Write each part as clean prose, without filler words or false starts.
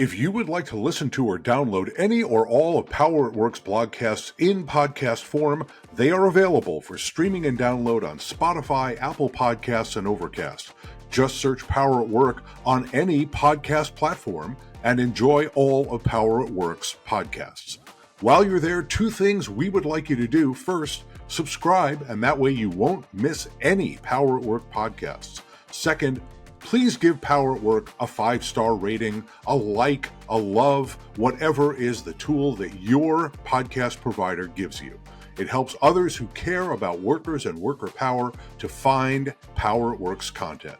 If you would like to listen to or download any or all of Power at Work's blogcasts in podcast form, they are available for streaming and download on Spotify, Apple Podcasts, and Overcast. Just search Power at Work on any podcast platform and enjoy all of Power at Work's podcasts. While you're there, two things we would like you to do. First, subscribe, and that way you won't miss any Power at Work podcasts. Second, please give Power at Work a 5-star rating, a like, a love, whatever is the tool that your podcast provider gives you. It helps others who care about workers and worker power to find Power at Work's content.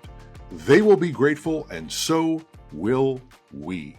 They will be grateful, and so will we.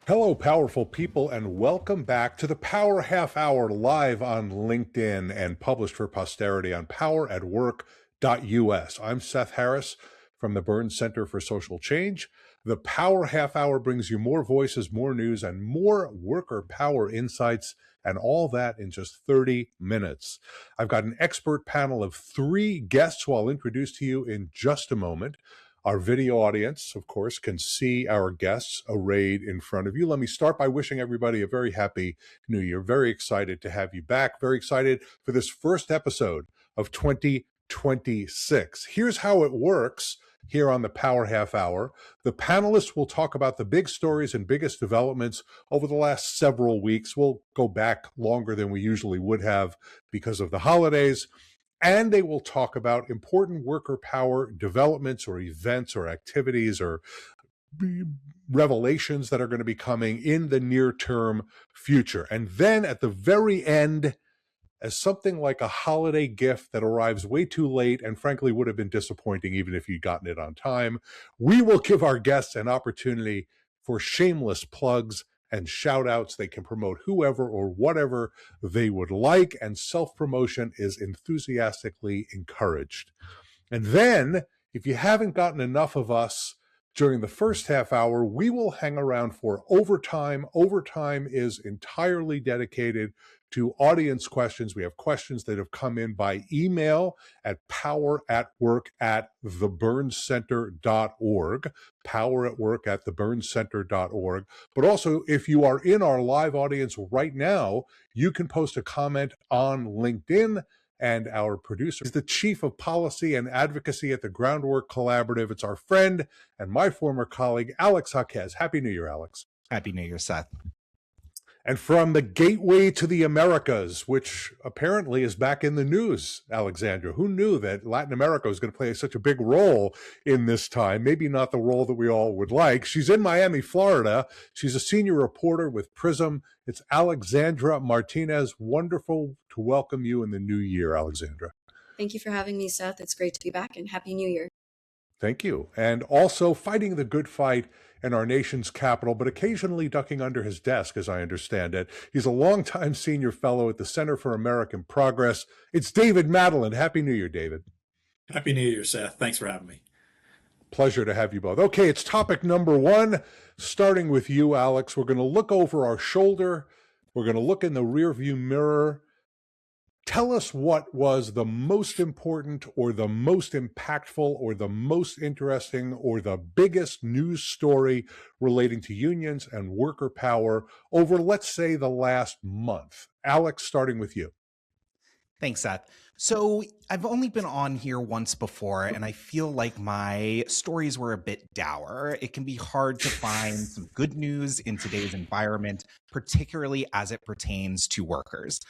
Hello, powerful people, and welcome back to the Power Half Hour live on LinkedIn and published for posterity on poweratwork.us. I'm Seth Harris from the Burns Center for Social Change. The Power Half Hour brings you more voices, more news, and more worker power insights, and all that in just 30 minutes. I've got an expert panel of 3 guests who I'll introduce to you in just a moment. Our video audience, of course, can see our guests arrayed in front of you. Let me start by wishing everybody a very happy New Year. Very excited to have you back. Very excited for this first episode of 2026. Here's how it works here on the Power Half Hour. The panelists will talk about the big stories and biggest developments over the last several weeks. We'll go back longer than we usually would have because of the holidays. And they will talk about important worker power developments or events or activities or revelations that are going to be coming in the near-term future. And then at the very end, as something like a holiday gift that arrives way too late and frankly would have been disappointing even if you'd gotten it on time, we will give our guests an opportunity for shameless plugs and shout outs. They can promote whoever or whatever they would like, and self-promotion is enthusiastically encouraged. And then, if you haven't gotten enough of us during the first half hour, we will hang around for overtime. Overtime is entirely dedicated to audience questions. We have questions that have come in by email at poweratwork@theburnscenter.org, poweratwork@theburnscenter.org. But also, if you are in our live audience right now, you can post a comment on LinkedIn. And our producer is the Chief of Policy and Advocacy at the Groundwork Collaborative. It's our friend and my former colleague, Alex Jacquez. Happy New Year, Alex. Happy New Year, Seth. And from the gateway to the Americas, which apparently is back in the news, Alexandra. Who knew that Latin America was going to play such a big role in this time? Maybe not the role that we all would like. She's in Miami, Florida. She's a senior reporter with Prism. It's Alexandra Martinez. Wonderful to welcome you in the new year, Alexandra. Thank you for having me, Seth. It's great to be back, and Happy New Year. Thank you. And also fighting the good fight in our nation's capital, but occasionally ducking under his desk, as I understand it. He's a longtime senior fellow at the Center for American Progress. It's David Madland. Happy New Year, David. Happy New Year, Seth. Thanks for having me. Pleasure to have you both. Okay, it's topic number 1. Starting with you, Alex. We're going to look over our shoulder. We're going to look in the rearview mirror. Tell us what was the most important or the most impactful or the most interesting or the biggest news story relating to unions and worker power over, let's say, the last month. Alex, starting with you. Thanks, Seth. So I've only been on here once before, and I feel like my stories were a bit dour. It can be hard to find some good news in today's environment, particularly as it pertains to workers.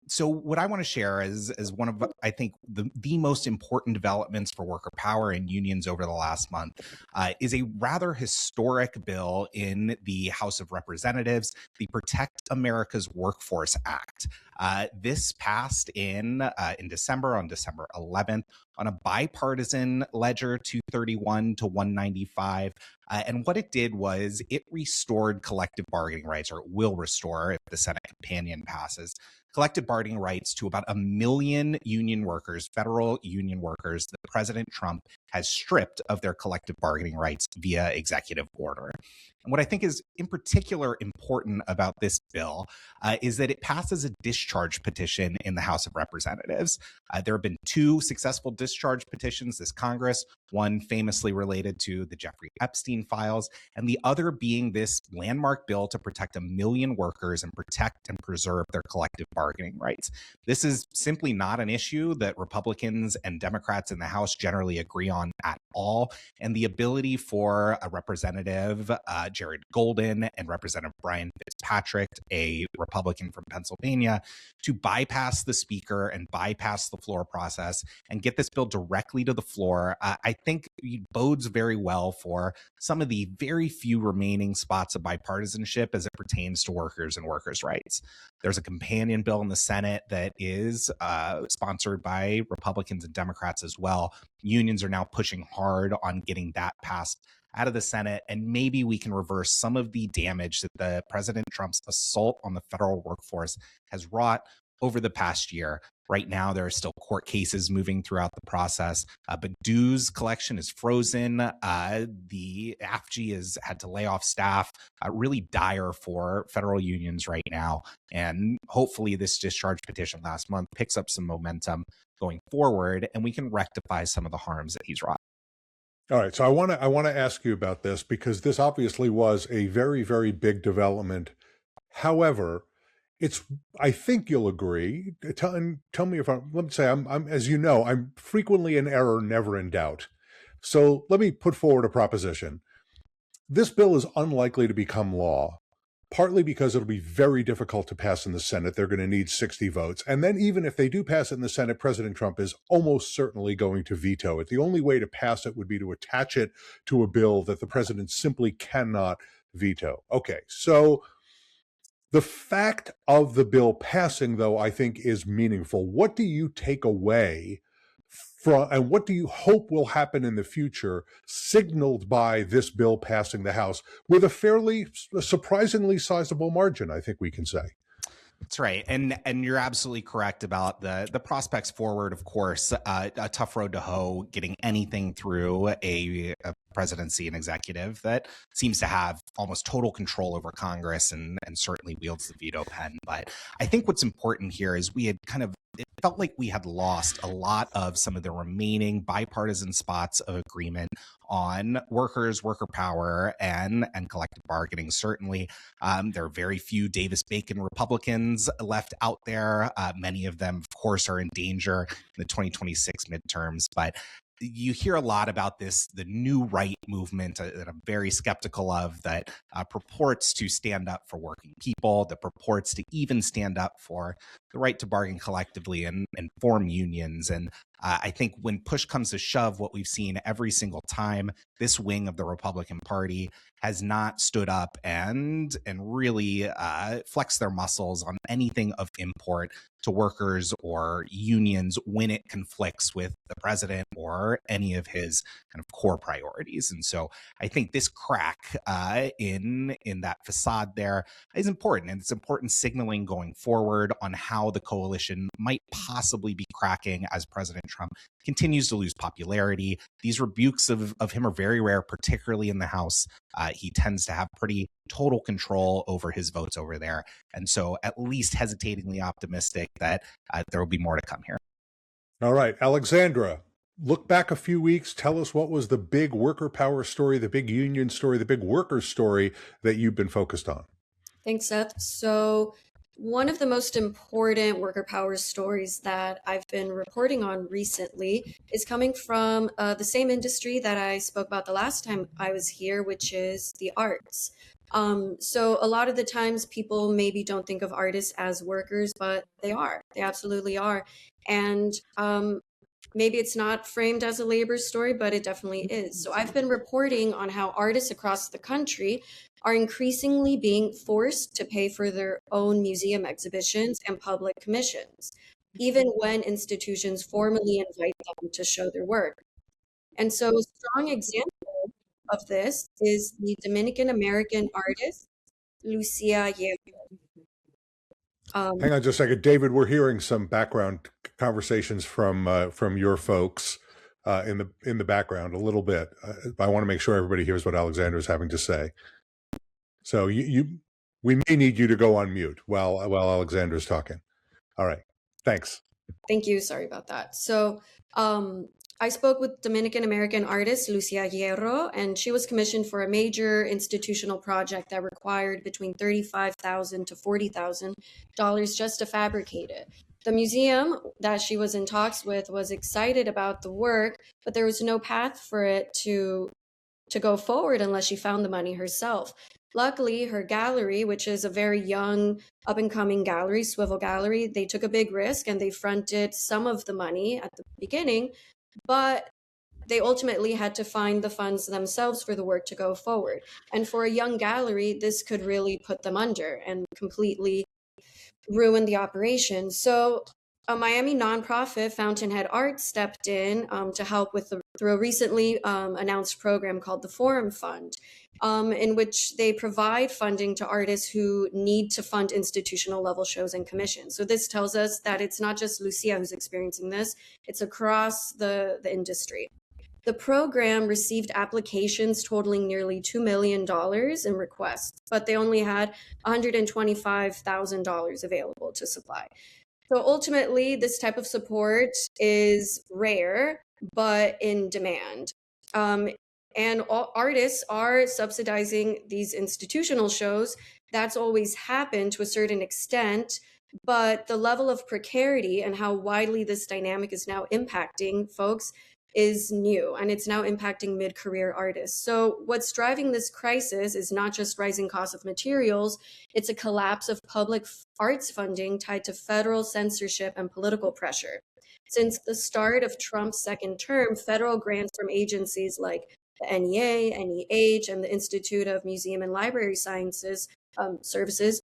So what I want to share is one of, I think, the most important developments for worker power and unions over the last month is a rather historic bill in the House of Representatives, the Protect America's Workforce Act. This passed in December, on December 11th, on a bipartisan ledger 231 to 195. And what it did was it restored collective bargaining rights, or it will restore if the Senate companion passes. collective bargaining rights to about 1 million union workers, federal union workers, that President Trump has stripped of their collective bargaining rights via executive order. And what I think is in particular important about this bill is that it passes a discharge petition in the House of Representatives. There have been 2 successful discharge petitions this Congress, one famously related to the Jeffrey Epstein files, and the other being this landmark bill to protect 1 million workers and protect and preserve their collective bargaining rights. This is simply not an issue that Republicans and Democrats in the House generally agree on at all. And the ability for a Representative Jared Golden and Representative Brian Fitzpatrick, a Republican from Pennsylvania, to bypass the speaker and bypass the floor process and get this bill directly to the floor, I think bodes very well for some of the very few remaining spots of bipartisanship as it pertains to workers and workers' rights. There's a companion bill in the Senate that is sponsored by Republicans and Democrats as well. Unions are now pushing hard on getting that passed out of the Senate, and maybe we can reverse some of the damage that the President Trump's assault on the federal workforce has wrought over the past year. Right now, there are still court cases moving throughout the process, but dues collection is frozen. The AFG has had to lay off staff, really dire for federal unions right now. And hopefully this discharge petition last month picks up some momentum going forward, and we can rectify some of the harms that he's wrought. All right, so I want to ask you about this because this obviously was a very, very big development. However, I think you'll agree. Tell me if let me say I'm as you know, I'm frequently in error, never in doubt. So let me put forward a proposition. This bill is unlikely to become law, partly because it'll be very difficult to pass in the Senate. They're going to need 60 votes. And then even if they do pass it in the Senate, President Trump is almost certainly going to veto it. The only way to pass it would be to attach it to a bill that the president simply cannot veto. Okay, so the fact of the bill passing, though, I think is meaningful. What do you take away from, and what do you hope will happen in the future, signaled by this bill passing the House with a surprisingly sizable margin, I think we can say? That's right. And you're absolutely correct about the prospects forward. Of course, a tough road to hoe getting anything through a presidency and executive that seems to have almost total control over Congress and certainly wields the veto pen. But I think what's important here is it felt like we had lost a lot of some of the remaining bipartisan spots of agreement on workers, worker power, and collective bargaining. Certainly, there are very few Davis-Bacon Republicans left out there. Many of them, of course, are in danger in the 2026 midterms. But you hear a lot about the new right movement that I'm very skeptical of, that purports to stand up for working people, that purports to even stand up for the right to bargain collectively and form unions. And I think when push comes to shove, what we've seen every single time, this wing of the Republican Party has not stood up and really flexed their muscles on anything of import to workers or unions when it conflicts with the president or any of his kind of core priorities. And so I think this crack in that facade there is important, and it's important signaling going forward on how the coalition might possibly be cracking as President Trump continues to lose popularity. These rebukes of him are very rare, particularly in the House. He tends to have pretty total control over his votes over there. And so at least hesitatingly optimistic that there will be more to come here. All right, Alexandra, look back a few weeks. Tell us what was the big worker power story, the big union story, the big worker story that you've been focused on. Thanks, Seth. So one of the most important worker power stories that I've been reporting on recently is coming from the same industry that I spoke about the last time I was here, which is the arts. So a lot of the times people maybe don't think of artists as workers, but they are. They absolutely are. And maybe it's not framed as a labor story, but it definitely is. So I've been reporting on how artists across the country are increasingly being forced to pay for their own museum exhibitions and public commissions, even when institutions formally invite them to show their work. And so a strong example of this is the Dominican American artist, Lucia Jacquez. Hang on just a second, David. We're hearing some background conversations from your folks in the background a little bit. I want to make sure everybody hears what Alexandra is having to say. So we may need you to go on mute while Alexandra's talking. All right. Thanks. Thank you. Sorry about that. So I spoke with Dominican American artist Lucia Hierro, and she was commissioned for a major institutional project that required between $35,000 to $40,000 just to fabricate it. The museum that she was in talks with was excited about the work, but there was no path for it to go forward unless she found the money herself. Luckily, her gallery, which is a very young, up-and-coming gallery, Swivel Gallery, they took a big risk and they fronted some of the money at the beginning, but they ultimately had to find the funds themselves for the work to go forward. And for a young gallery, this could really put them under and completely ruin the operation. So a Miami nonprofit, Fountainhead Arts, stepped in to help through a recently announced program called the Forum Fund, in which they provide funding to artists who need to fund institutional level shows and commissions. So this tells us that it's not just Lucia who's experiencing this, it's across the industry. The program received applications totaling nearly $2 million in requests, but they only had $125,000 available to supply. So ultimately, this type of support is rare, but in demand. And all artists are subsidizing these institutional shows. That's always happened to a certain extent, but the level of precarity and how widely this dynamic is now impacting folks is new, and it's now impacting mid-career artists. So what's driving this crisis is not just rising costs of materials, it's a collapse of public arts funding tied to federal censorship and political pressure. Since the start of Trump's second term, federal grants from agencies like the NEA, NEH, and the Institute of Museum and Library Sciences Services,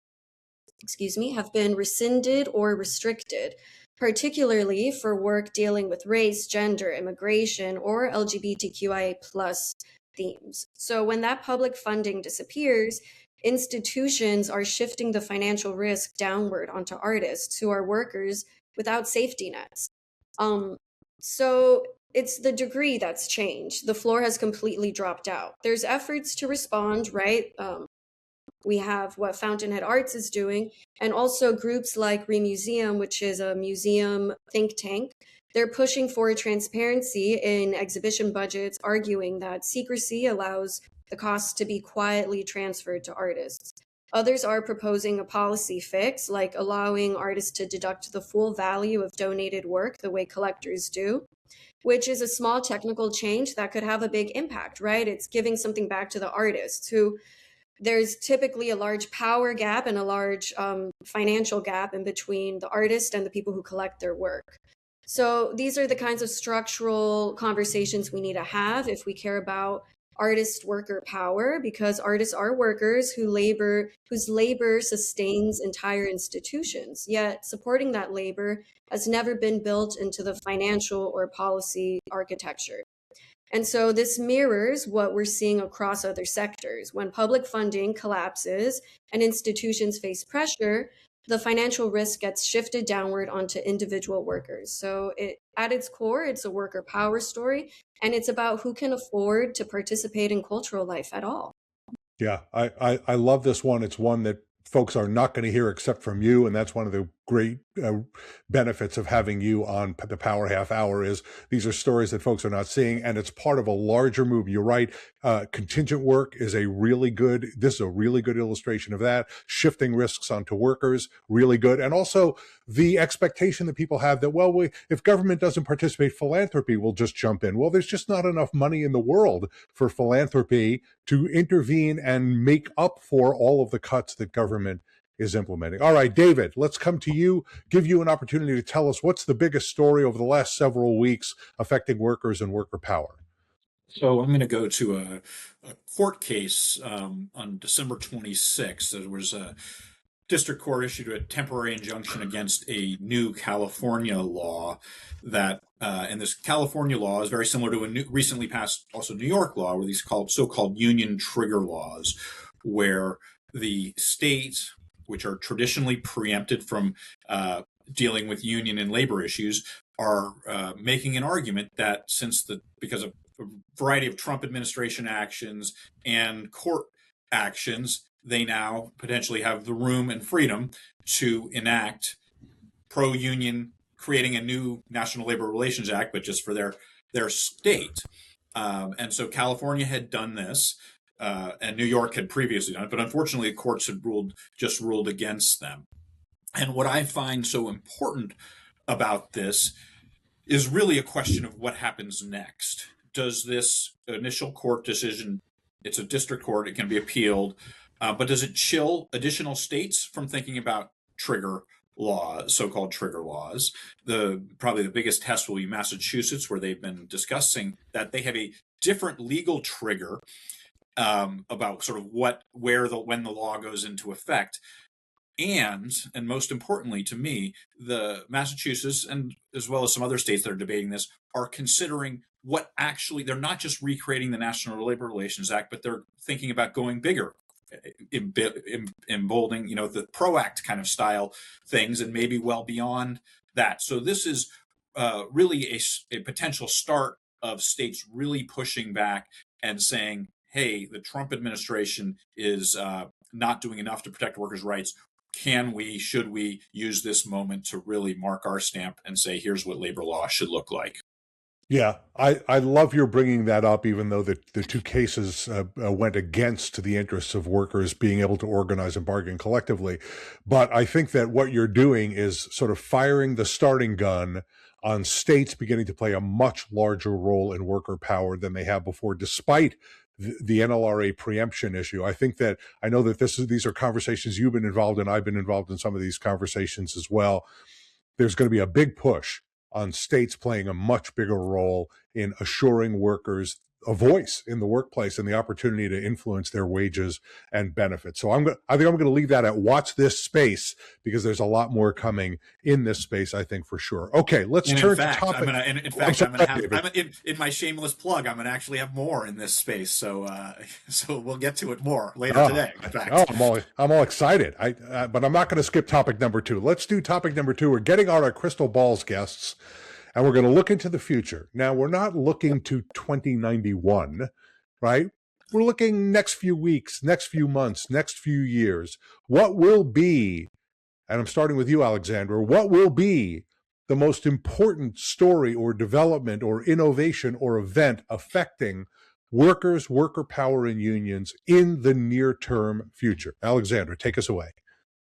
have been rescinded or restricted, particularly for work dealing with race, gender, immigration, or LGBTQIA+ themes. So when that public funding disappears, institutions are shifting the financial risk downward onto artists who are workers without safety nets. So it's the degree that's changed. The floor has completely dropped out. There's efforts to respond, right? We have what Fountainhead Arts is doing, and also groups like Remuseum, which is a museum think tank. They're pushing for transparency in exhibition budgets, arguing that secrecy allows the costs to be quietly transferred to artists. Others are proposing a policy fix, like allowing artists to deduct the full value of donated work the way collectors do, which is a small technical change that could have a big impact, right? It's giving something back to the artists who there's typically a large power gap and a large financial gap in between the artist and the people who collect their work. So these are the kinds of structural conversations we need to have if we care about artist worker power, because artists are workers whose labor sustains entire institutions. Yet supporting that labor has never been built into the financial or policy architecture. And so this mirrors what we're seeing across other sectors. When public funding collapses and institutions face pressure, the financial risk gets shifted downward onto individual workers. So at its core, it's a worker power story, and it's about who can afford to participate in cultural life at all. Yeah, I love this one. It's one that folks are not going to hear except from you, and that's one of the great benefits of having you on the Power Half Hour is these are stories that folks are not seeing, and it's part of a larger move. You're right. Contingent work is this is a really good illustration of that. Shifting risks onto workers, really good. And also the expectation that people have that, well, if government doesn't participate, philanthropy will just jump in. Well, there's just not enough money in the world for philanthropy to intervene and make up for all of the cuts that government is implementing. All right, David, let's come to you, give you an opportunity to tell us what's the biggest story over the last several weeks affecting workers and worker power. So I'm going to go to a court case on December 26th. There was a district court issued a temporary injunction against a new California law that, and this California law is very similar to a recently passed also New York law, where these so-called union trigger laws, where the state which are traditionally preempted from dealing with union and labor issues, are making an argument that because of a variety of Trump administration actions and court actions, they now potentially have the room and freedom to enact pro-union, creating a new National Labor Relations Act, but just for their state. And so California had done this, and New York had previously done it, but unfortunately the courts had ruled against them. And what I find so important about this is really a question of what happens next. Does this initial court decision, it's a district court, it can be appealed, but does it chill additional states from thinking about trigger laws, so-called trigger laws? Probably the biggest test will be Massachusetts, where they've been discussing that they have a different legal trigger about sort of when the law goes into effect. And most importantly to me, the Massachusetts, and as well as some other states that are debating this, are considering they're not just recreating the National Labor Relations Act, but they're thinking about going bigger, emboldening, the PRO Act kind of style things, and maybe well beyond that. So this is really a potential start of states really pushing back and saying, hey, the Trump administration is not doing enough to protect workers' rights. Should we use this moment to really mark our stamp and say, here's what labor law should look like? Yeah, I love your bringing that up, even though the two cases went against the interests of workers being able to organize and bargain collectively. But I think that what you're doing is sort of firing the starting gun on states beginning to play a much larger role in worker power than they have before, despite the NLRA preemption issue. I know that these are conversations you've been involved in. I've been involved in some of these conversations as well. There's going to be a big push on states playing a much bigger role in assuring workers a voice in the workplace and the opportunity to influence their wages and benefits. So I think I'm going to leave that at watch this space, because there's a lot more coming in this space, I think, for sure. Okay, let's turn to topic. In my shameless plug, I'm going to actually have more in this space. So we'll get to it more later today. In fact, I'm all excited. But I'm not going to skip topic number 2. Let's do topic number 2. We're getting out our crystal balls, guests, and we're going to look into the future. Now, we're not looking to 2091, right? We're looking next few weeks, next few months, next few years. What will be, and I'm starting with you, Alexandra, what will be the most important story or development or innovation or event affecting workers, worker power, and unions in the near-term future? Alexandra, take us away.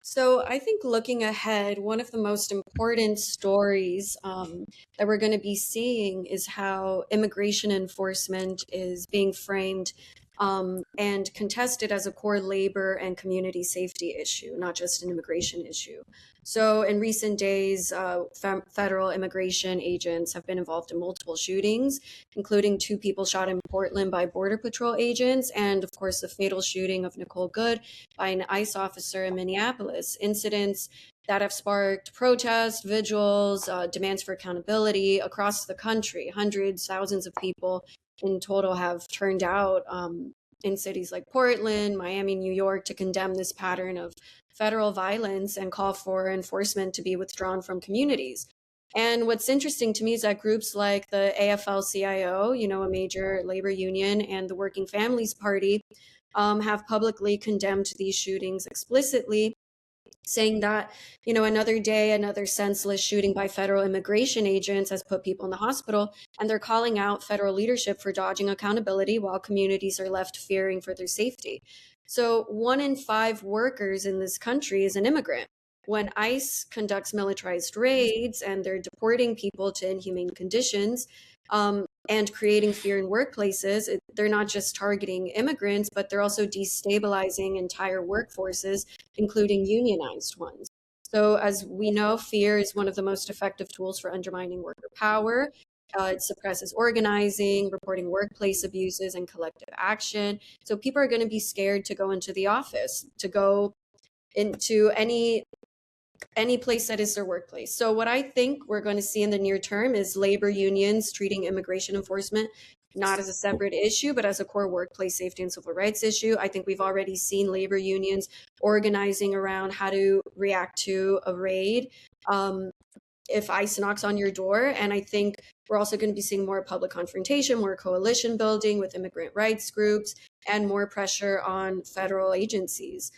So I think looking ahead, one of the most important stories that we're going to be seeing is how immigration enforcement is being framed and contested as a core labor and community safety issue, not just an immigration issue. So in recent days, federal immigration agents have been involved in multiple shootings, including 2 people shot in Portland by Border Patrol agents, and of course the fatal shooting of Nicole Good by an ICE officer in Minneapolis. Incidents that have sparked protests, vigils, demands for accountability across the country. Hundreds, thousands of people in total have turned out in cities like Portland, Miami, New York to condemn this pattern of federal violence and call for enforcement to be withdrawn from communities. And what's interesting to me is that groups like the AFL-CIO, a major labor union, and the Working Families Party have publicly condemned these shootings explicitly, saying that, another day, another senseless shooting by federal immigration agents has put people in the hospital, and they're calling out federal leadership for dodging accountability while communities are left fearing for their safety. So 1 in 5 workers in this country is an immigrant. When ICE conducts militarized raids and they're deporting people to inhumane conditions, and creating fear in workplaces, they're not just targeting immigrants, but they're also destabilizing entire workforces, including unionized ones. So as we know, fear is one of the most effective tools for undermining worker power. It suppresses organizing, reporting workplace abuses, and collective action. So people are going to be scared to go into the office, to go into any place that is their workplace. So what I think we're going to see in the near term is labor unions treating immigration enforcement not as a separate issue, but as a core workplace safety and civil rights issue. I think we've already seen labor unions organizing around how to react to a raid if ICE knocks on your door. And I think we're also going to be seeing more public confrontation, more coalition building with immigrant rights groups, and more pressure on federal agencies.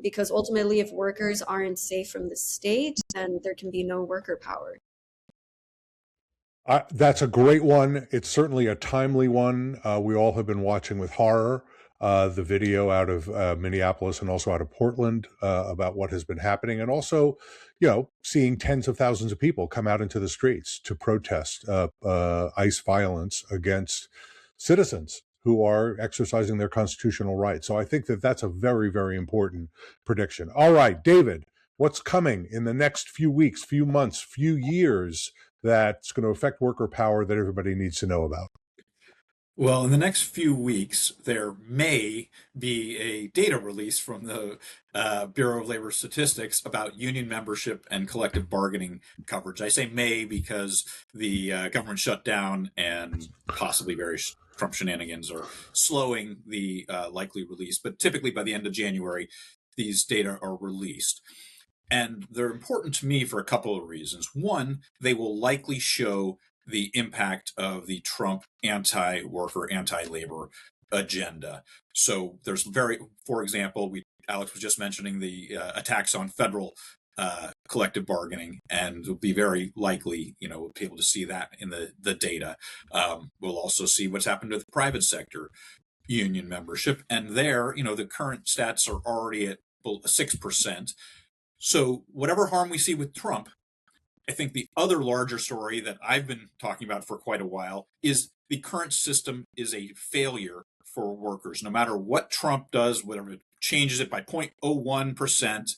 Because ultimately, if workers aren't safe from the state, then there can be no worker power. That's a great one. It's certainly a timely one. We all have been watching with horror the video out of Minneapolis and also out of Portland about what has been happening, and also, seeing tens of thousands of people come out into the streets to protest ICE violence against citizens who are exercising their constitutional rights. So I think that that's a very, very important prediction. All right, David, what's coming in the next few weeks, few months, few years that's going to affect worker power that everybody needs to know about? Well, in the next few weeks, there may be a data release from the Bureau of Labor Statistics about union membership and collective bargaining coverage. I say may because the government shutdown and possibly various Trump shenanigans are slowing the likely release. But typically by the end of January, these data are released. And they're important to me for a couple of reasons. One, they will likely show the impact of the Trump anti-worker, anti-labor agenda. So there's for example, Alex was just mentioning the attacks on federal collective bargaining, and we'll be very likely, we'll be able to see that in the data. We'll also see what's happened with private sector union membership. And there, the current stats are already at 6%. So whatever harm we see with Trump, I think the other larger story that I've been talking about for quite a while is the current system is a failure for workers. No matter what Trump does, whatever it changes it by 0.01%,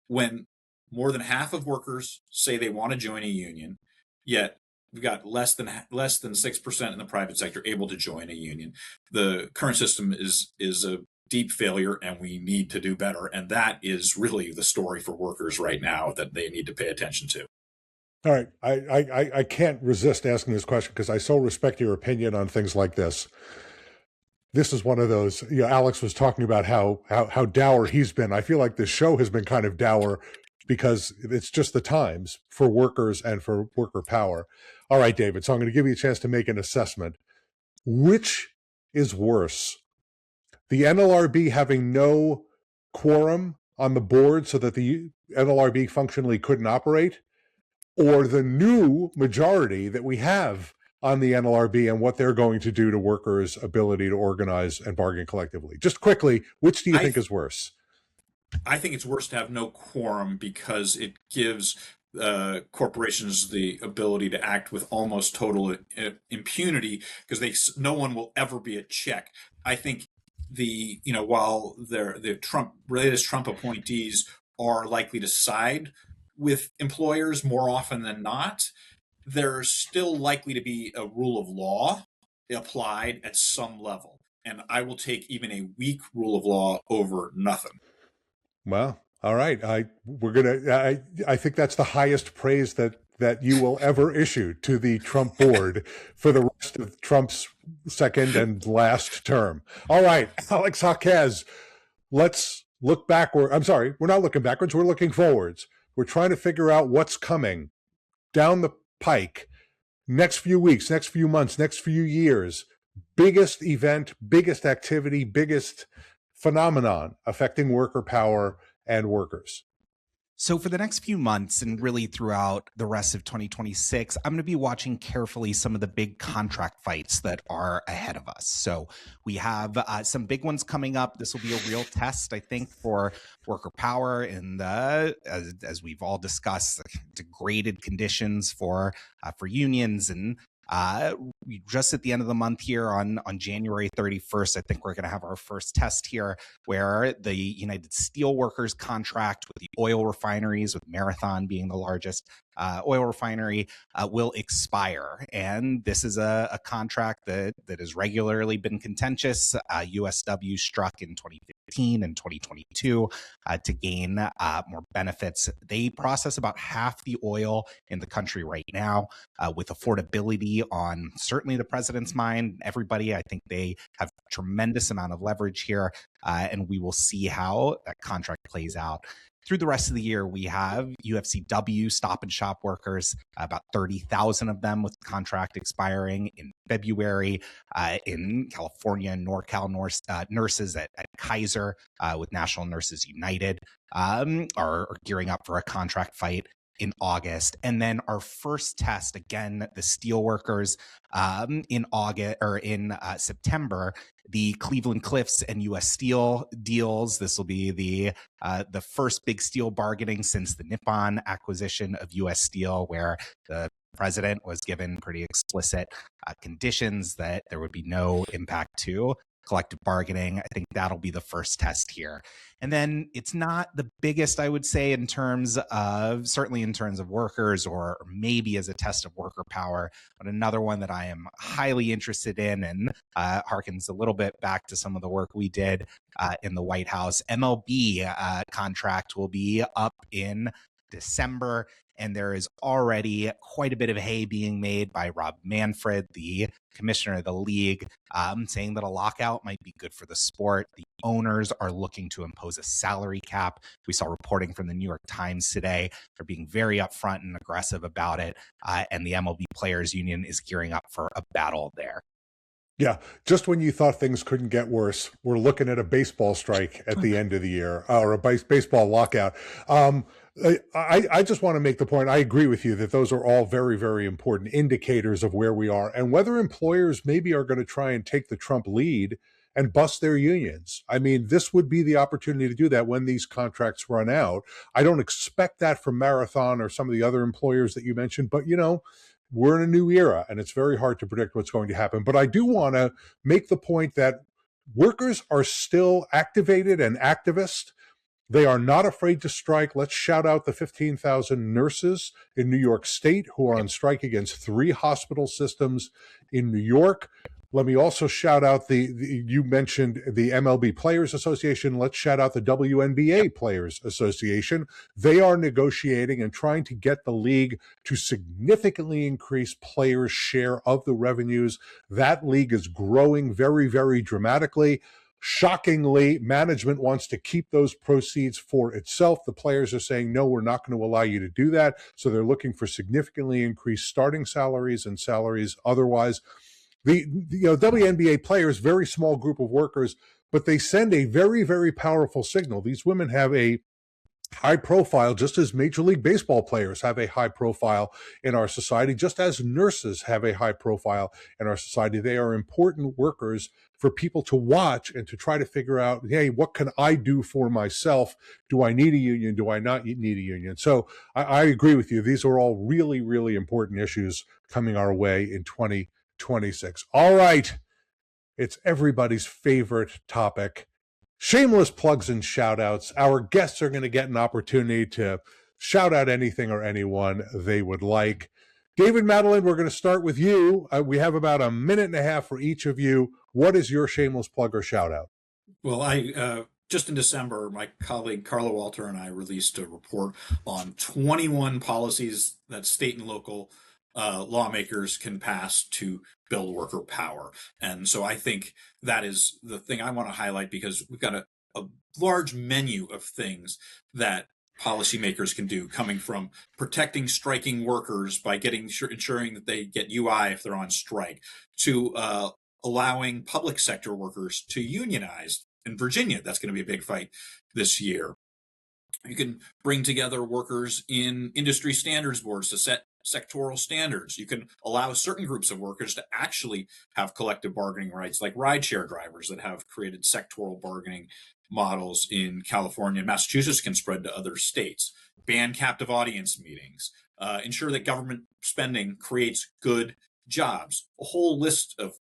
when more than half of workers say they want to join a union, yet we've got less than 6% in the private sector able to join a union. The current system is a deep failure, and we need to do better. And that is really the story for workers right now that they need to pay attention to. All right. I can't resist asking this question because I so respect your opinion on things like this. This is one of those, Alex was talking about how dour he's been. I feel like this show has been kind of dour because it's just the times for workers and for worker power. All right, David, so I'm going to give you a chance to make an assessment. Which is worse? The NLRB having no quorum on the board so that the NLRB functionally couldn't operate, or the new majority that we have on the NLRB and what they're going to do to workers' ability to organize and bargain collectively? Just quickly, which do you think is worse? I think it's worse to have no quorum because it gives corporations the ability to act with almost total impunity because no one will ever be a check. I think while the latest Trump appointees are likely to side with employers more often than not, there's still likely to be a rule of law applied at some level. And I will take even a weak rule of law over nothing. Well, all right. I think that's the highest praise that you will ever issue to the Trump board for the rest of Trump's second and last term. All right, Alex Jacquez, let's look backward. I'm sorry, we're not looking backwards. We're looking forwards. We're trying to figure out what's coming down the pike, next few weeks, next few months, next few years. Biggest event, biggest activity, biggest phenomenon affecting worker power and workers. So for the next few months and really throughout the rest of 2026, I'm going to be watching carefully some of the big contract fights that are ahead of us. So we have some big ones coming up. This will be a real test, I think, for worker power in as we've all discussed, degraded conditions for unions. And we just at the end of the month here on January 31st, I think we're going to have our first test here where the United Steelworkers contract with the oil refineries, with Marathon being the largest oil refinery, will expire. And this is a contract that has regularly been contentious. USW struck in 2015. 2015 and 2022 to gain more benefits. They process about half the oil in the country right now, with affordability on certainly the president's mind. Everybody, I think they have a tremendous amount of leverage here, and we will see how that contract plays out. Through the rest of the year, we have UFCW Stop and Shop workers, about 30,000 of them with contract expiring in February. In California, NorCal nurses at Kaiser with National Nurses United are gearing up for a contract fight in August. And then our first test, again, the steelworkers in August or in September, the Cleveland Cliffs and U.S. Steel deals. This will be the first big steel bargaining since the Nippon acquisition of U.S. Steel, where the president was given pretty explicit conditions that there would be no impact to collective bargaining. I think that'll be the first test here. And then it's not the biggest, I would say, certainly in terms of workers, or maybe as a test of worker power, but another one that I am highly interested in and harkens a little bit back to some of the work we did in the White House. MLB contract will be up in December, and there is already quite a bit of hay being made by Rob Manfred, the commissioner of the league, saying that a lockout might be good for the sport. The owners are looking to impose a salary cap. We saw reporting from the New York Times today. They're being very upfront and aggressive about it, and the MLB Players Union is gearing up for a battle there. Yeah, just when you thought things couldn't get worse, we're looking at a baseball strike at the end of the year, or a baseball lockout. I just want to make the point, I agree with you that those are all very, very important indicators of where we are and whether employers maybe are going to try and take the Trump lead and bust their unions. I mean, this would be the opportunity to do that when these contracts run out. I don't expect that from Marathon or some of the other employers that you mentioned, but we're in a new era and it's very hard to predict what's going to happen. But I do want to make the point that workers are still activated and activist. They are not afraid to strike. Let's shout out the 15,000 nurses in New York State who are on strike against 3 hospital systems in New York. Let me also shout out you mentioned the MLB Players Association. Let's shout out the WNBA Players Association. They are negotiating and trying to get the league to significantly increase players' share of the revenues. That league is growing very, very dramatically. Shockingly, management wants to keep those proceeds for itself. The players are saying, no, we're not going to allow you to do that. So they're looking for significantly increased starting salaries and salaries otherwise. The WNBA players, very small group of workers, but they send a very, very powerful signal. These women have a high profile, just as Major League Baseball players have a high profile in our society, just as nurses have a high profile in our society. They are important workers for people to watch and to try to figure out, hey, what can I do for myself? Do I need a union? Do I not need a union? So I agree with you. These are all really, really important issues coming our way in 2026. All right. It's everybody's favorite topic. Shameless plugs and shout outs. Our guests are going to get an opportunity to shout out anything or anyone they would like. David, Madland, we're going to start with you. We have about a minute and a half for each of you. What is your shameless plug or shout out? Well, I just in December, my colleague Carla Walter and I released a report on 21 policies that state and local lawmakers can pass to build worker power. And so I think that is the thing I want to highlight, because we've got a large menu of things that policymakers can do, coming from protecting striking workers by ensuring that they get UI if they're on strike, to allowing public sector workers to unionize. In Virginia, that's going to be a big fight this year. You can bring together workers in industry standards boards to set sectoral standards. You can allow certain groups of workers to actually have collective bargaining rights, like rideshare drivers that have created sectoral bargaining models in California. Massachusetts can spread to other states. Ban captive audience meetings. Ensure that government spending creates good jobs. A whole list of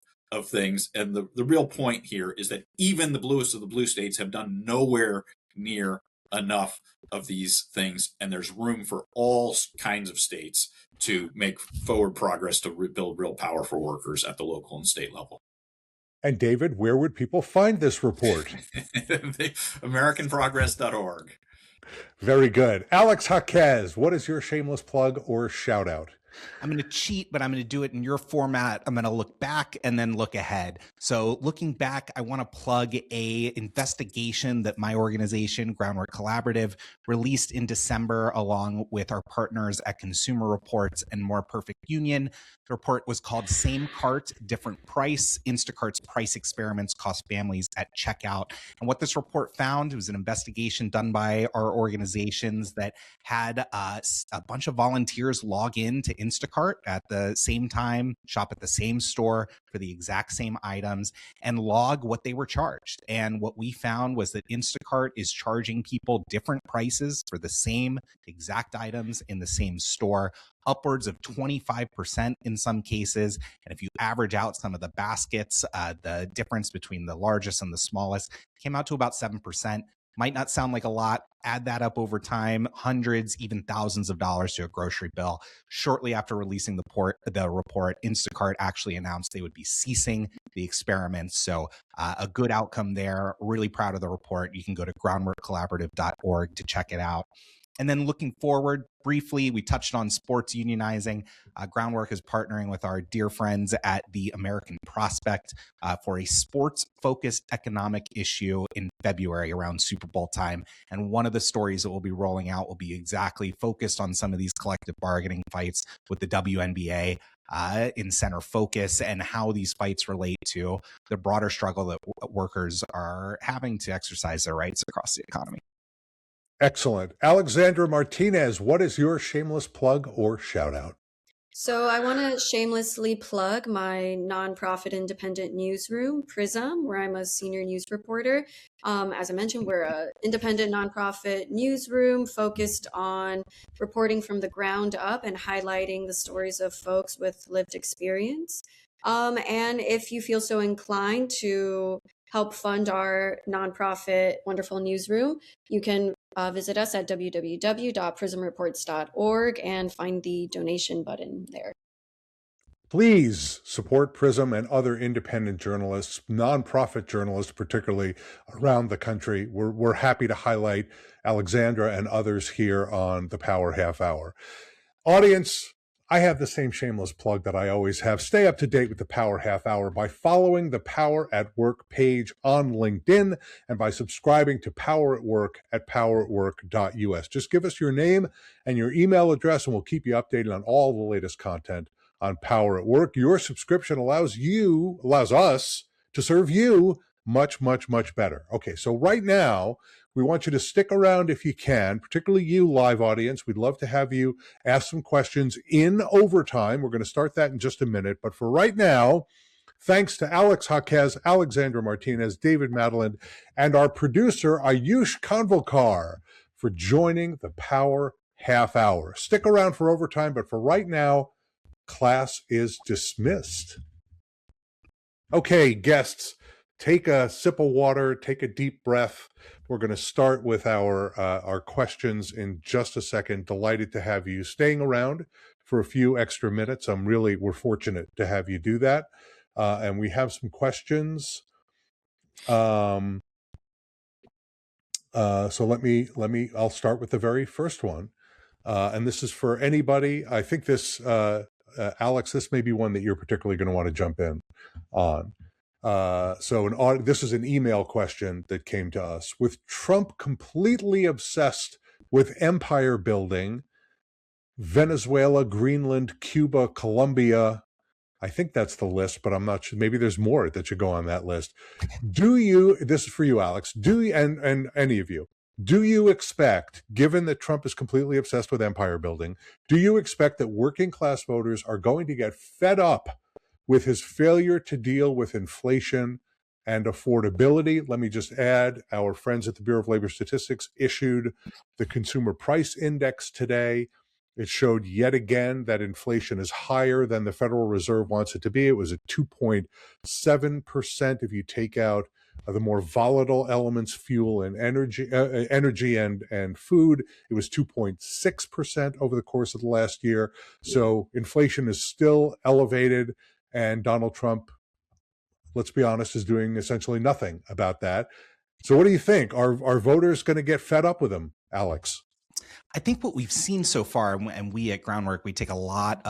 things. And the real point here is that even the bluest of the blue states have done nowhere near enough of these things, and there's room for all kinds of states to make forward progress to build real power for workers at the local and state level. And David, where would people find this report? AmericanProgress.org. Very good. Alex Jacquez, what is your shameless plug or shout out? I'm going to cheat, but I'm going to do it in your format. I'm going to look back and then look ahead. So looking back, I want to plug a investigation that my organization, Groundwork Collaborative, released in December along with our partners at Consumer Reports and More Perfect Union. The report was called Same Cart, Different Price, Instacart's Price Experiments Cost Families at Checkout. And what this report found was an investigation done by our organizations that had a bunch of volunteers log in to Instacart at the same time, shop at the same store for the exact same items, and log what they were charged. And what we found was that Instacart is charging people different prices for the same exact items in the same store, upwards of 25% in some cases. And if you average out some of the baskets, the difference between the largest and the smallest came out to about 7%. Might not sound like a lot. Add that up over time, hundreds, even thousands of dollars to a grocery bill. Shortly after releasing the report, Instacart actually announced they would be ceasing the experiments. So a good outcome there. Really proud of the report. You can go to groundworkcollaborative.org to check it out. And then looking forward, briefly, we touched on sports unionizing. Groundwork is partnering with our dear friends at the American Prospect for a sports-focused economic issue in February around Super Bowl time. And one of the stories that we'll be rolling out will be exactly focused on some of these collective bargaining fights with the WNBA in center focus and how these fights relate to the broader struggle that workers are having to exercise their rights across the economy. Excellent. Alexandra Martinez, what is your shameless plug or shout out? So I want to shamelessly plug my nonprofit independent newsroom, Prism, where I'm a senior news reporter. As I mentioned, we're an independent nonprofit newsroom focused on reporting from the ground up and highlighting the stories of folks with lived experience. And if you feel so inclined to help fund our nonprofit wonderful newsroom, you can visit us at www.prismreports.org and find the donation button there. Please support Prism and other independent journalists, nonprofit journalists, particularly around the country. We're happy to highlight Alexandra and others here on the Power Half Hour. Audience, I have the same shameless plug that I always have. Stay up to date with the Power Half Hour by following the Power at Work page on LinkedIn and by subscribing to Power at Work at poweratwork.us. Just give us your name and your email address and we'll keep you updated on all the latest content on Power at Work. Your subscription allows us to serve you much, much, much better. Okay, so right now, we want you to stick around if you can, particularly you, live audience. We'd love to have you ask some questions in overtime. We're going to start that in just a minute. But for right now, thanks to Alex Jacquez, Alexandra Martinez, David Madland, and our producer, Ayush Kanvalkar, for joining the Power Half Hour. Stick around for overtime, but for right now, class is dismissed. Okay, guests, take a sip of water, take a deep breath. We're going to start with our questions in just a second. Delighted to have you staying around for a few extra minutes. We're fortunate to have you do that. And we have some questions. So I'll start with the very first one. And this is for anybody. I think this, Alex, this may be one that you're particularly going to want to jump in on. This is an email question that came to us. With Trump completely obsessed with empire building, Venezuela, Greenland, Cuba, Colombia, I think that's the list, but I'm not sure. Maybe there's more that should go on that list. This is for you, Alex, and any of you, do you expect, given that Trump is completely obsessed with empire building, do you expect that working class voters are going to get fed up with his failure to deal with inflation and affordability? Let me just add, our friends at the Bureau of Labor Statistics issued the Consumer Price Index today. It showed yet again that inflation is higher than the Federal Reserve wants it to be. It was at 2.7% if you take out the more volatile elements, fuel and energy and food. It was 2.6% over the course of the last year. So inflation is still elevated. And Donald Trump, let's be honest, is doing essentially nothing about that. So what do you think? Are voters going to get fed up with him, Alex? I think what we've seen so far, and we at Groundwork, we take a lot,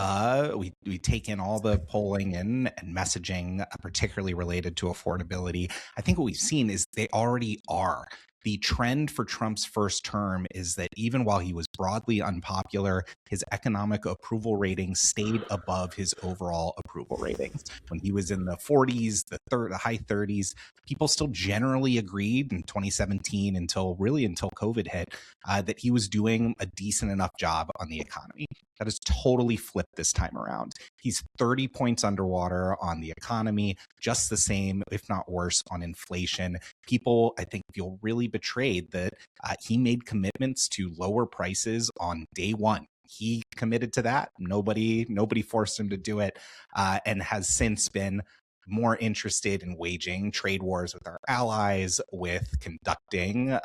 we take in all the polling and messaging, particularly related to affordability. I think what we've seen is they already are. The trend for Trump's first term is that even while he was broadly unpopular, his economic approval rating stayed above his overall approval ratings. When he was in the 40s, the high 30s, people still generally agreed in 2017 until COVID hit that he was doing a decent enough job on the economy. That has totally flipped this time around. He's 30 points underwater on the economy, just the same, if not worse, on inflation. People, I think, feel really betrayed that he made commitments to lower prices on day one. He committed to that. Nobody forced him to do it, and has since been more interested in waging trade wars with our allies, with conducting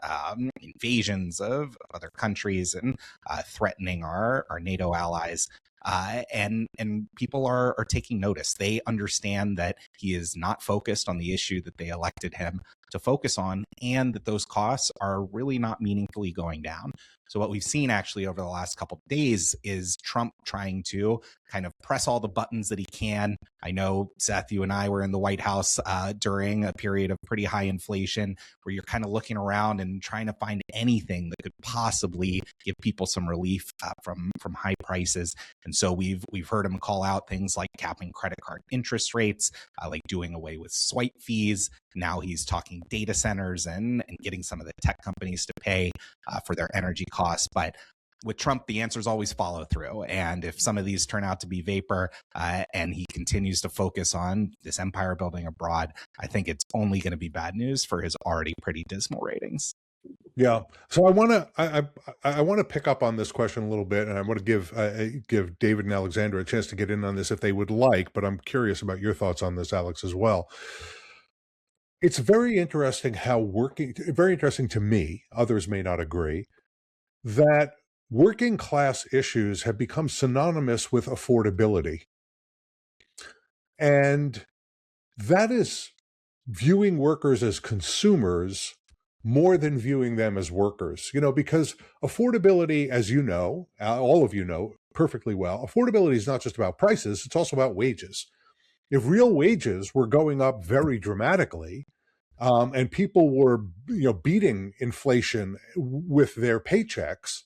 invasions of other countries and threatening our NATO allies. And people are taking notice. They understand that he is not focused on the issue that they elected him to focus on, and that those costs are really not meaningfully going down. So what we've seen actually over the last couple of days is Trump trying to kind of press all the buttons that he can. I know, Seth, you and I were in the White House during a period of pretty high inflation, where you're kind of looking around and trying to find anything that could possibly give people some relief from high prices. And so we've heard him call out things like capping credit card interest rates, like doing away with swipe fees. Now he's talking data centers and getting some of the tech companies to pay for their energy costs. But with Trump, the answer is always follow through. And if some of these turn out to be vapor and he continues to focus on this empire building abroad, I think it's only going to be bad news for his already pretty dismal ratings. Yeah. So I want to pick up on this question a little bit, and I want to give David and Alexandra a chance to get in on this if they would like, but I'm curious about your thoughts on this, Alex, as well. It's very interesting very interesting to me, others may not agree, that working class issues have become synonymous with affordability. And that is viewing workers as consumers more than viewing them as workers, because affordability, as you know, all of you know perfectly well, affordability is not just about prices, it's also about wages. If real wages were going up very dramatically, and people were, beating inflation with their paychecks,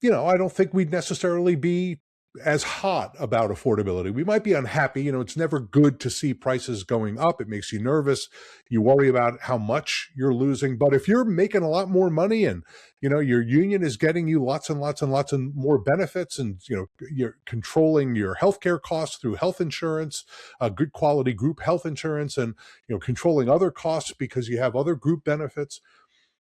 I don't think we'd necessarily be as hot about affordability. We might be unhappy. It's never good to see prices going up. It makes you nervous. You worry about how much you're losing. But if you're making a lot more money and, your union is getting you lots and lots and lots and more benefits, and, you're controlling your healthcare costs through health insurance, good quality group health insurance, and, controlling other costs because you have other group benefits,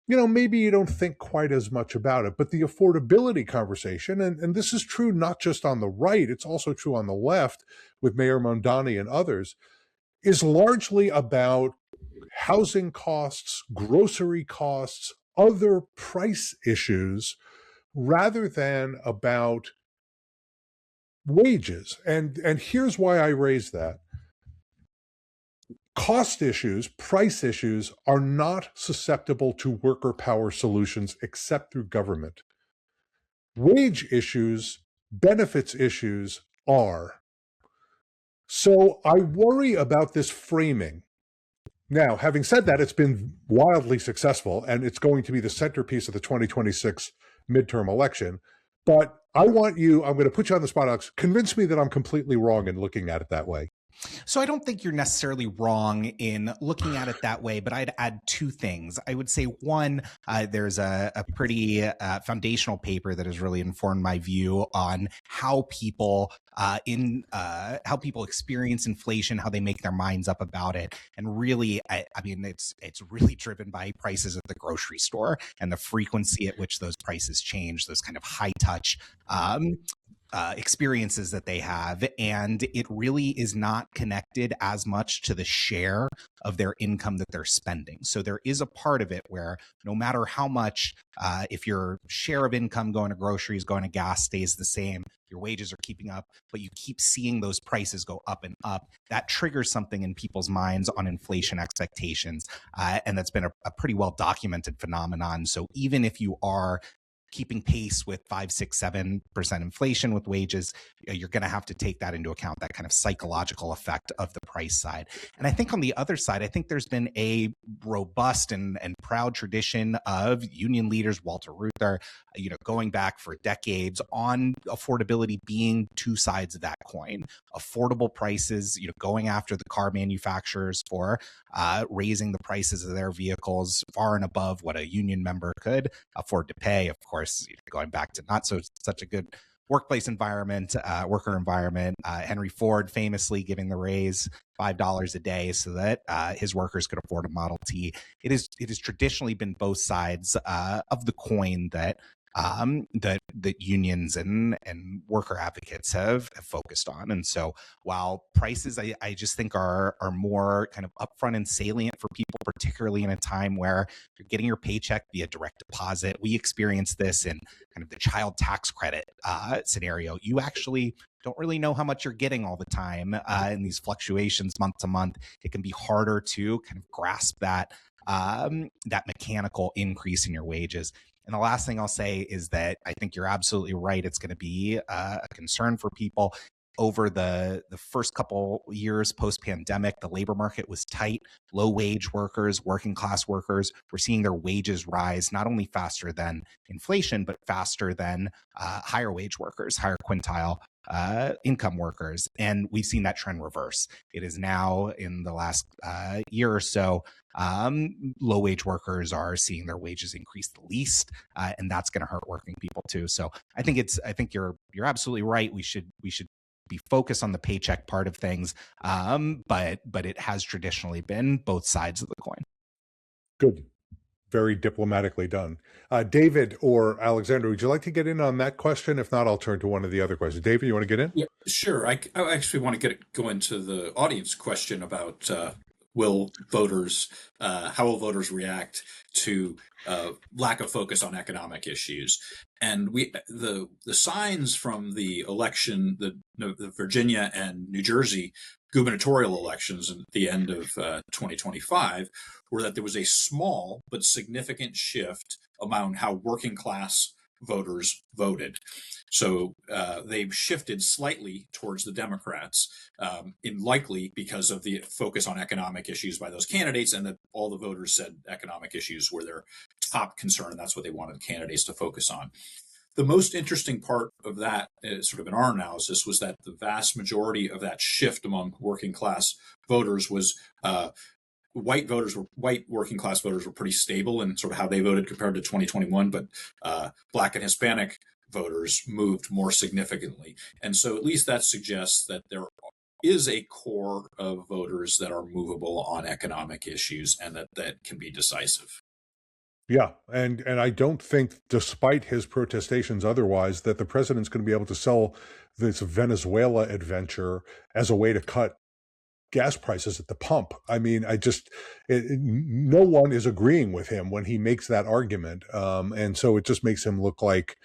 maybe you don't think quite as much about it. But the affordability conversation, and this is true not just on the right, it's also true on the left with Mayor Mondani and others, is largely about housing costs, grocery costs, other price issues, rather than about wages. And here's why I raise that. Cost issues, price issues are not susceptible to worker power solutions except through government. Wage issues, benefits issues are. So I worry about this framing. Now, having said that, it's been wildly successful, and it's going to be the centerpiece of the 2026 midterm election. But I'm going to put you on the spot, Alex. Convince me that I'm completely wrong in looking at it that way. So I don't think you're necessarily wrong in looking at it that way, but I'd add two things. I would say one, there's a pretty foundational paper that has really informed my view on how people experience inflation, how they make their minds up about it. And really, I mean, it's really driven by prices at the grocery store and the frequency at which those prices change, those kind of high touch experiences that they have, and it really is not connected as much to the share of their income that they're spending. So there is a part of it where no matter how much, if your share of income going to groceries, going to gas stays the same, your wages are keeping up, but you keep seeing those prices go up and up, that triggers something in people's minds on inflation expectations. And that's been a pretty well documented phenomenon. So even if you are keeping pace with 5, 6, 7% inflation with wages, you're going to have to take that into account, that kind of psychological effect of the price side. And I think on the other side, I think there's been a robust and proud tradition of union leaders, Walter Reuther, going back for decades on affordability being two sides of that coin. Affordable prices, going after the car manufacturers for raising the prices of their vehicles far and above what a union member could afford to pay. Of course, going back to not such a good workplace environment, worker environment, Henry Ford famously giving the raise $5 a day so that his workers could afford a Model T. It has traditionally been both sides of the coin that unions and worker advocates have focused on. And so while prices, I just think are more kind of upfront and salient for people, particularly in a time where you're getting your paycheck via direct deposit. We experienced this in kind of the child tax credit scenario. You actually don't really know how much you're getting all the time in these fluctuations month to month. It can be harder to kind of grasp that mechanical increase in your wages. And the last thing I'll say is that I think you're absolutely right. It's going to be a concern for people. Over the first couple years post-pandemic, the labor market was tight. Low-wage workers, working class workers, we're seeing their wages rise not only faster than inflation, but faster than higher wage workers, higher quintile income workers. And we've seen that trend reverse. It is now, in the last year or so, low-wage workers are seeing their wages increase the least, and that's going to hurt working people too. So I think you're absolutely right. We should be focused on the paycheck part of things, but it has traditionally been both sides of the coin. Good. Very diplomatically done. David or Alexandra, would you like to get in on that question? If not, I'll turn to one of the other questions. David, you want to get in? Yeah, sure. I actually want to go into the audience question about how will voters react to lack of focus on economic issues. And the signs from the election, the Virginia and New Jersey gubernatorial elections at the end of 2025, were that there was a small but significant shift among how working class voters voted. So they've shifted slightly towards the Democrats, likely because of the focus on economic issues by those candidates, and that all the voters said economic issues were their top concern, and that's what they wanted candidates to focus on. The most interesting part of that, sort of in our analysis, was that the vast majority of that shift among working class voters was white working class voters were pretty stable in sort of how they voted compared to 2021, but Black and Hispanic voters moved more significantly. And so at least that suggests that there is a core of voters that are movable on economic issues and that can be decisive. Yeah, and I don't think, despite his protestations otherwise, that the president's going to be able to sell this Venezuela adventure as a way to cut gas prices at the pump. I mean, no one is agreeing with him when he makes that argument, and so it just makes him look like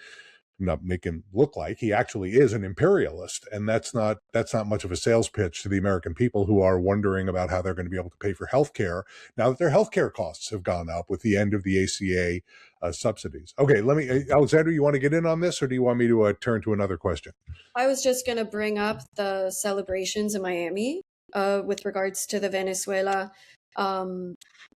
he actually is an imperialist, and that's not much of a sales pitch to the American people who are wondering about how they're going to be able to pay for health care now that their health care costs have gone up with the end of the ACA subsidies. Okay, Alexandra, you want to get in on this, or do you want me to turn to another question? I was just going to bring up the celebrations in Miami with regards to the Venezuela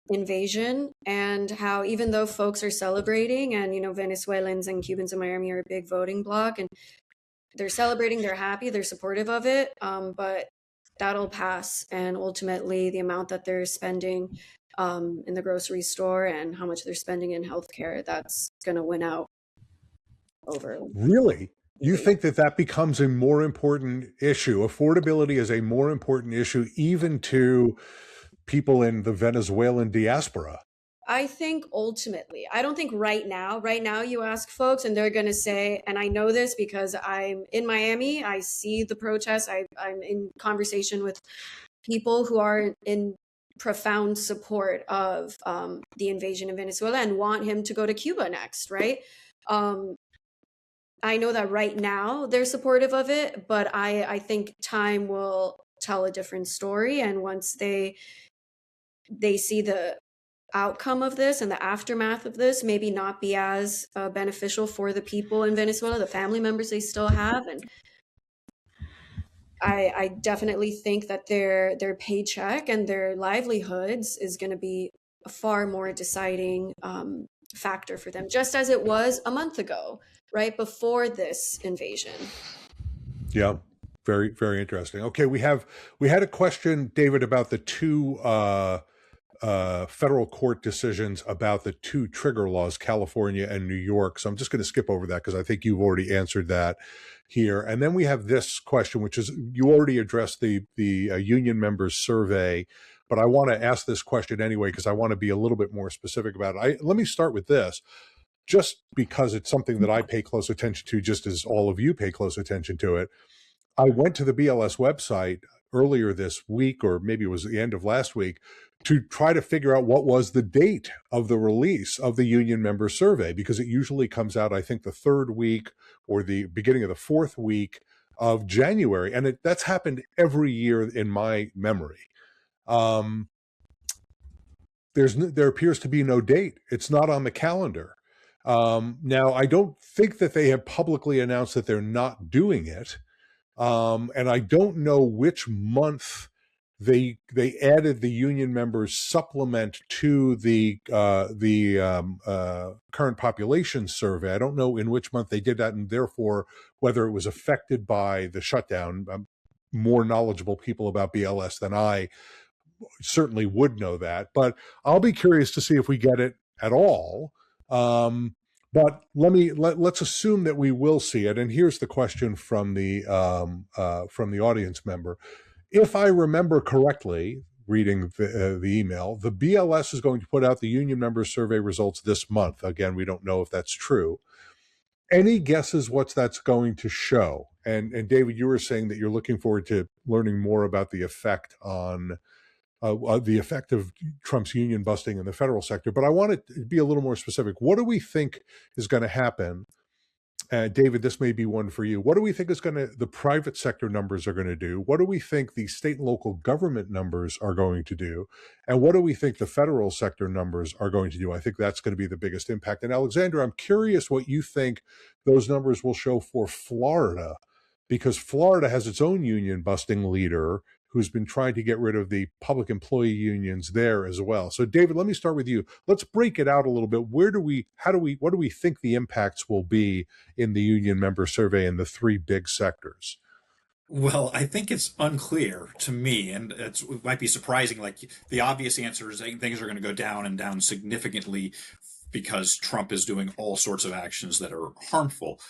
invasion, and how even though folks are celebrating, and Venezuelans and Cubans in Miami are a big voting bloc, and they're celebrating, they're happy, they're supportive of it, but that'll pass, and ultimately the amount that they're spending in the grocery store and how much they're spending in healthcare, that's going to win out over. Really? You think that becomes a more important issue? Affordability is a more important issue even to people in the Venezuelan diaspora? I think ultimately, I don't think right now you ask folks and they're going to say, and I know this because I'm in Miami, I see the protests, I'm in conversation with people who are in profound support of the invasion of Venezuela and want him to go to Cuba next, right? I know that right now they're supportive of it, but I think time will tell a different story. And once they see the outcome of this and the aftermath of this, maybe not be as beneficial for the people in Venezuela, the family members they still have. And I definitely think that their paycheck and their livelihoods is going to be a far more deciding factor for them, just as it was a month ago, right before this invasion. Yeah, very, very interesting. Okay, we had a question, David, about the two federal court decisions about the two trigger laws, California and New York. So I'm just going to skip over that because I think you've already answered that here. And then we have this question, which is, you already addressed the union members survey, but I want to ask this question anyway because I want to be a little bit more specific about it. Let me start with this, just because it's something that I pay close attention to, just as all of you pay close attention to it. I went to the BLS website earlier this week, or maybe it was the end of last week, to try to figure out what was the date of the release of the union member survey, because it usually comes out, I think, the third week or the beginning of the fourth week of January. And that's happened every year in my memory. There appears to be no date. It's not on the calendar. Now, I don't think that they have publicly announced that they're not doing it. And I don't know which month they added the union members supplement to the current population survey. I don't know in which month they did that, and therefore whether it was affected by the shutdown. More knowledgeable people about BLS than I certainly would know that, but I'll be curious to see if we get it at all. But let's assume that we will see it. And here's the question from the audience member. If I remember correctly, reading the email, the BLS is going to put out the union member survey results this month. Again, we don't know if that's true. Any guesses what that's going to show? And David, you were saying that you're looking forward to learning more about the effect on the effect of Trump's union busting in the federal sector. But I want to be a little more specific. What do we think is going to happen? David, this may be one for you. What do we think the private sector numbers are going to do? What do we think the state and local government numbers are going to do? And what do we think the federal sector numbers are going to do? I think that's going to be the biggest impact. And Alexandra, I'm curious what you think those numbers will show for Florida, because Florida has its own union busting leader who's been trying to get rid of the public employee unions there as well. So David, let me start with you. Let's break it out a little bit. What do we think the impacts will be in the union member survey in the three big sectors? Well, I think it's unclear to me, and it might be surprising. Like, the obvious answer is things are going to go down and down significantly because Trump is doing all sorts of actions that are harmful.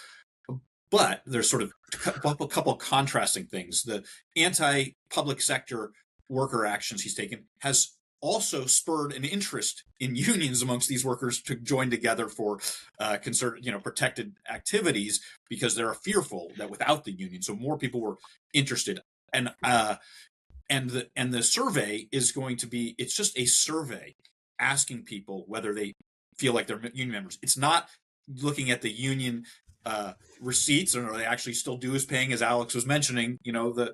But there's sort of a couple of contrasting things. The anti-public sector worker actions he's taken has also spurred an interest in unions amongst these workers to join together for protected activities, because they're fearful that without the union, so more people were interested. And the survey is going to be, it's just a survey asking people whether they feel like they're union members. It's not looking at the union receipts, or are they actually still dues paying, as Alex was mentioning. The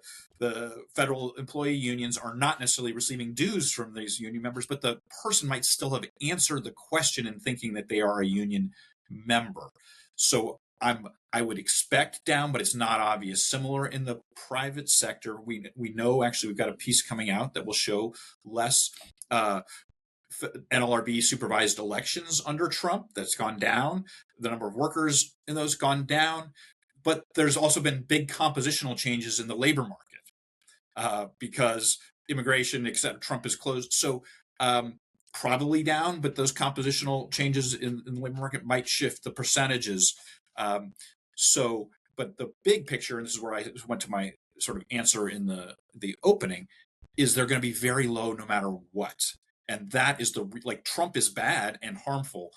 federal employee unions are not necessarily receiving dues from these union members, but the person might still have answered the question in thinking that they are a union member. So I would expect down, but it's not obvious. Similar in the private sector, we know, actually we've got a piece coming out that will show less NLRB supervised elections under Trump. That's gone down. The number of workers in those gone down. But there's also been big compositional changes in the labor market because immigration, except Trump, is closed. So probably down, but those compositional changes in the labor market might shift the percentages. But the big picture, and this is where I went to my sort of answer in the opening, is they're going to be very low no matter what. And that is Trump is bad and harmful,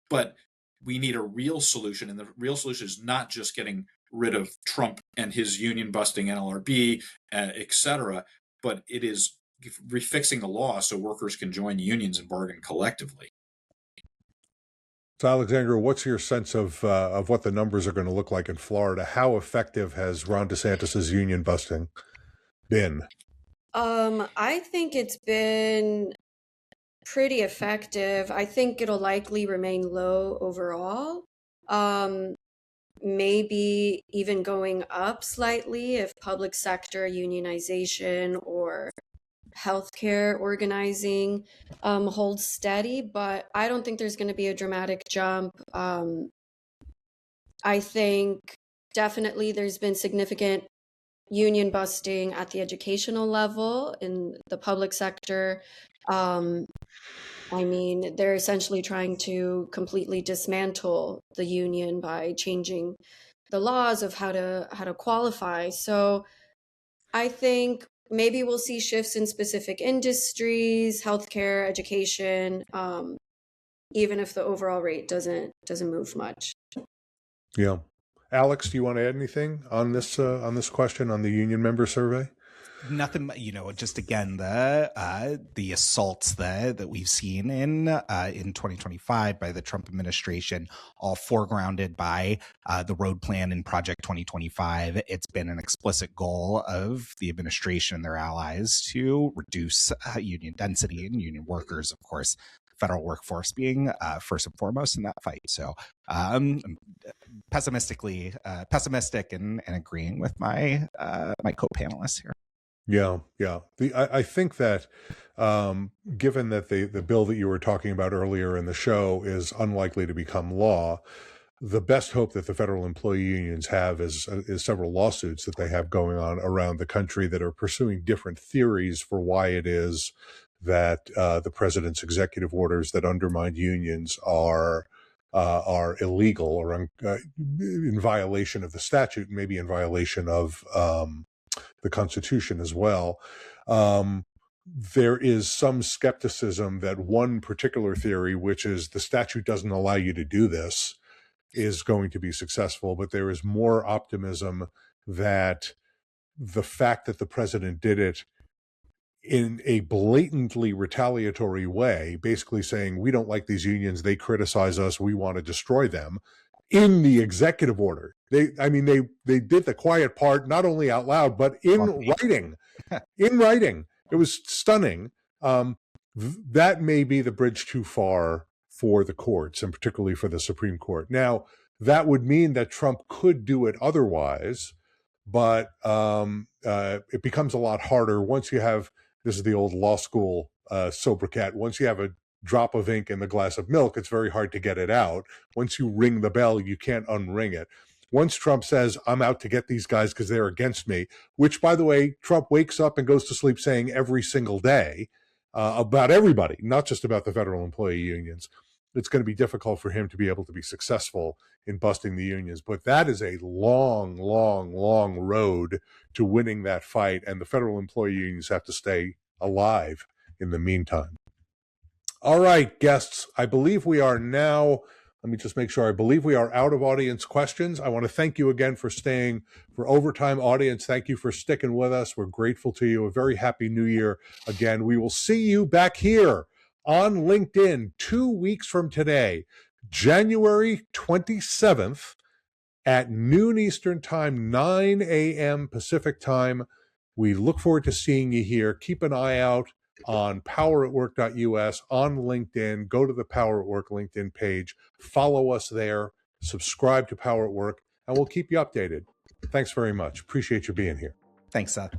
but we need a real solution. And the real solution is not just getting rid of Trump and his union busting NLRB, et cetera, but it is refixing the law so workers can join unions and bargain collectively. So, Alexandra, what's your sense of what the numbers are going to look like in Florida? How effective has Ron DeSantis's union busting been? I think it's been pretty effective. I think it'll likely remain low overall. Maybe even going up slightly if public sector unionization or healthcare organizing holds steady, but I don't think there's going to be a dramatic jump. I think definitely there's been significant union busting at the educational level in the public sector. I mean, they're essentially trying to completely dismantle the union by changing the laws of how to qualify. So I think maybe we'll see shifts in specific industries, healthcare, education, even if the overall rate doesn't move much. Yeah. Alex, do you want to add anything on this question on the union member survey? Nothing, just again, the assaults that we've seen in 2025 by the Trump administration, all foregrounded by the road plan in Project 2025. It's been an explicit goal of the administration and their allies to reduce union density and union workers, of course, federal workforce being first and foremost in that fight. So pessimistic and agreeing with my co-panelists here. Yeah. I think that given that the bill that you were talking about earlier in the show is unlikely to become law, the best hope that the federal employee unions have is several lawsuits that they have going on around the country that are pursuing different theories for why it is that the president's executive orders that undermine unions are illegal or in violation of the statute, maybe in violation of the Constitution as well. There is some skepticism that one particular theory, which is the statute doesn't allow you to do this, is going to be successful. But there is more optimism that the fact that the president did it in a blatantly retaliatory way, basically saying, we don't like these unions, they criticize us, we want to destroy them, in the executive order. They did the quiet part, not only out loud, but in writing. In writing. It was stunning. That may be the bridge too far for the courts, and particularly for the Supreme Court. Now, that would mean that Trump could do it otherwise, but it becomes a lot harder once you have, this is the old law school sobriquet, once you have a drop of ink in the glass of milk, it's very hard to get it out. Once you ring the bell, you can't unring it. Once Trump says, I'm out to get these guys because they're against me, which, by the way, Trump wakes up and goes to sleep saying every single day about everybody, not just about the federal employee unions, it's going to be difficult for him to be able to be successful in busting the unions. But that is a long, long, long road to winning that fight, and the federal employee unions have to stay alive in the meantime. All right, guests, I believe we are now, let me just make sure, I believe we are out of audience questions. I want to thank you again for staying. For Overtime audience, thank you for sticking with us. We're grateful to you. A very happy new year. Again, we will see you back here on LinkedIn 2 weeks from today, January 27th at noon Eastern Time, 9 a.m. Pacific Time. We look forward to seeing you here. Keep an eye out on poweratwork.us, on LinkedIn. Go to the Power at Work LinkedIn page. Follow us there. Subscribe to Power at Work, and we'll keep you updated. Thanks very much. Appreciate you being here. Thanks, Seth.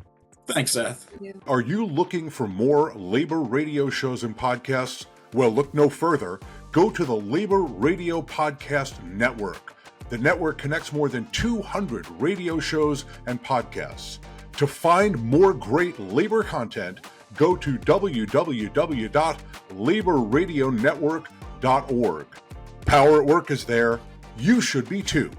Thanks, Seth. Are you looking for more labor radio shows and podcasts? Well, look no further. Go to the Labor Radio Podcast Network. The network connects more than 200 radio shows and podcasts. To find more great labor content, go to www.laborradionetwork.org. Power at Work is there. You should be too.